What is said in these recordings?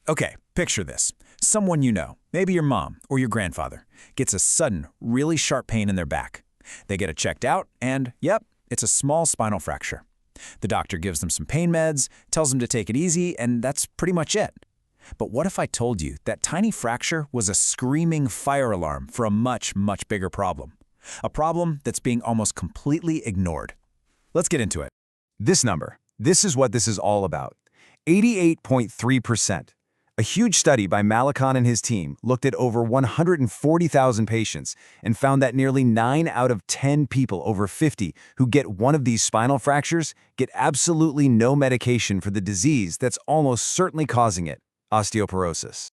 Okay, picture this. Someone you know, maybe your mom or your grandfather, gets a sudden, really sharp pain in their back. They get it checked out, and yep, it's a small spinal fracture. The doctor gives them some pain meds, tells them to take it easy, and that's pretty much it. But what if I told you that tiny fracture was a screaming fire alarm for a much, much bigger problem? A problem that's being almost completely ignored. Let's get into it. This number, this is what this is all about. 88.3%. A huge study by Malikon and his team looked at over 140,000 patients and found that nearly 9 out of 10 people over 50 who get one of these spinal fractures get absolutely no medication for the disease that's almost certainly causing it, osteoporosis.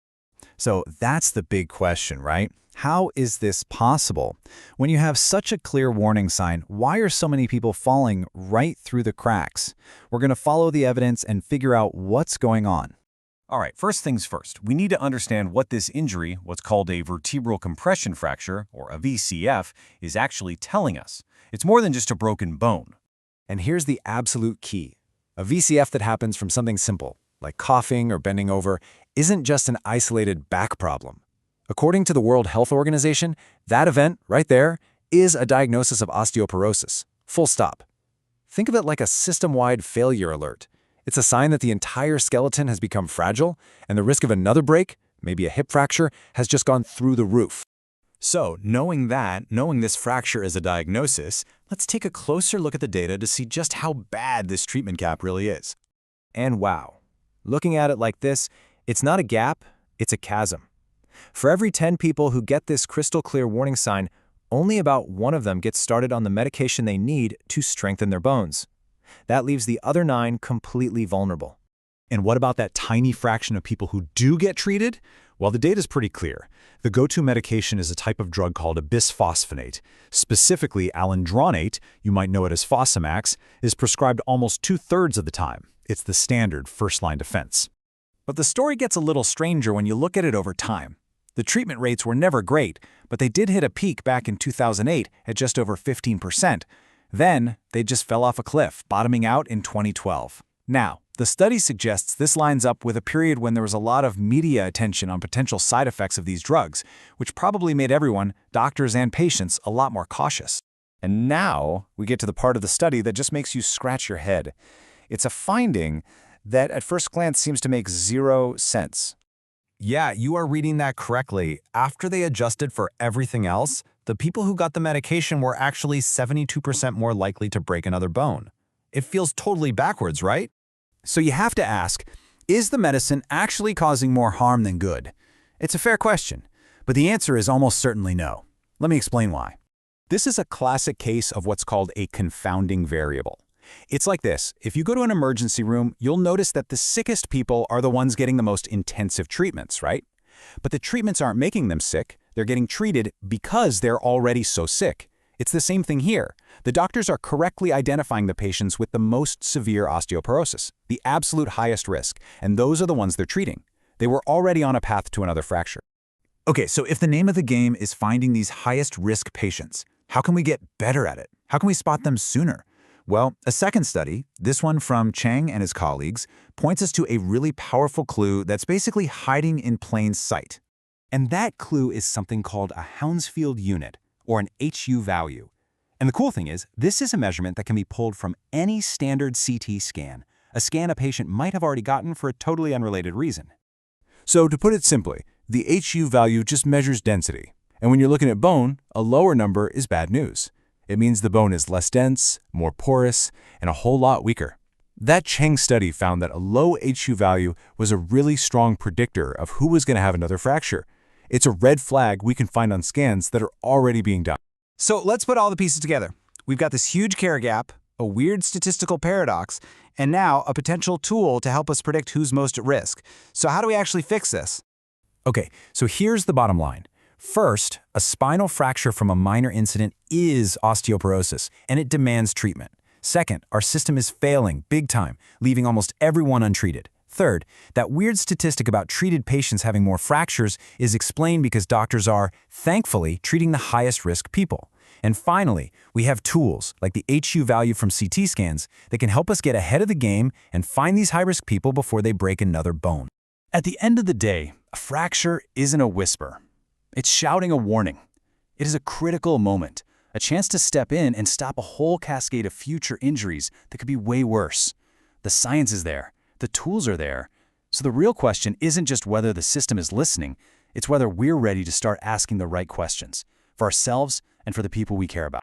So that's the big question, right? How is this possible? When you have such a clear warning sign, why are so many people falling right through the cracks? We're going to follow the evidence and figure out what's going on. All right, first things first, we need to understand what this injury, what's called a vertebral compression fracture, or a VCF, is actually telling us. It's more than just a broken bone. And here's the absolute key. A VCF that happens from something simple, like coughing or bending over, isn't just an isolated back problem. According to the World Health Organization, that event right there is a diagnosis of osteoporosis. Full stop. Think of it like a system-wide failure alert. It's a sign that the entire skeleton has become fragile, and the risk of another break, maybe a hip fracture, has just gone through the roof. So, knowing this fracture is a diagnosis, let's take a closer look at the data to see just how bad this treatment gap really is. And wow, looking at it like this, it's not a gap, it's a chasm. For every 10 people who get this crystal clear warning sign, only about 1 of them gets started on the medication they need to strengthen their bones. That leaves the other 9 completely vulnerable. And what about that tiny fraction of people who do get treated? Well, the data's pretty clear. The go-to medication is a type of drug called a bisphosphonate. Specifically, alendronate, you might know it as Fosamax, is prescribed almost 2/3 of the time. It's the standard first-line defense. But the story gets a little stranger when you look at it over time. The treatment rates were never great, but they did hit a peak back in 2008 at just over 15%. Then, they just fell off a cliff, bottoming out in 2012. Now, the study suggests this lines up with a period when there was a lot of media attention on potential side effects of these drugs, which probably made everyone, doctors and patients, a lot more cautious. And now, we get to the part of the study that just makes you scratch your head. It's a finding that at first glance seems to make 0 sense. Yeah, you are reading that correctly. After they adjusted for everything else, the people who got the medication were actually 72% more likely to break another bone. It feels totally backwards, right? So you have to ask, is the medicine actually causing more harm than good? It's a fair question, but the answer is almost certainly no. Let me explain why. This is a classic case of what's called a confounding variable. It's like this. If you go to an emergency room, you'll notice that the sickest people are the ones getting the most intensive treatments, right? But the treatments aren't making them sick. They're getting treated because they're already so sick. It's the same thing here. The doctors are correctly identifying the patients with the most severe osteoporosis, the absolute highest risk, and those are the ones they're treating. They were already on a path to another fracture. Okay, so if the name of the game is finding these highest risk patients, how can we get better at it? How can we spot them sooner? Well, a second study, this one from Chang and his colleagues, points us to a really powerful clue that's basically hiding in plain sight. And that clue is something called a Hounsfield unit, or an HU value. And the cool thing is, this is a measurement that can be pulled from any standard CT scan, a scan a patient might have already gotten for a totally unrelated reason. So to put it simply, the HU value just measures density. And when you're looking at bone, a lower number is bad news. It means the bone is less dense, more porous, and a whole lot weaker. That Chang study found that a low HU value was a really strong predictor of who was going to have another fracture. It's a red flag we can find on scans that are already being done. So let's put all the pieces together. We've got this huge care gap, a weird statistical paradox, and now a potential tool to help us predict who's most at risk. So how do we actually fix this? Okay, so here's the bottom line. First, a spinal fracture from a minor incident is osteoporosis, and it demands treatment. Second, our system is failing big time, leaving almost everyone untreated. Third, that weird statistic about treated patients having more fractures is explained because doctors are, thankfully, treating the highest risk people. And finally, we have tools like the HU value from CT scans that can help us get ahead of the game and find these high-risk people before they break another bone. At the end of the day, a fracture isn't a whisper. It's shouting a warning. It is a critical moment, a chance to step in and stop a whole cascade of future injuries that could be way worse. The science is there. The tools are there. So the real question isn't just whether the system is listening, it's whether we're ready to start asking the right questions for ourselves and for the people we care about.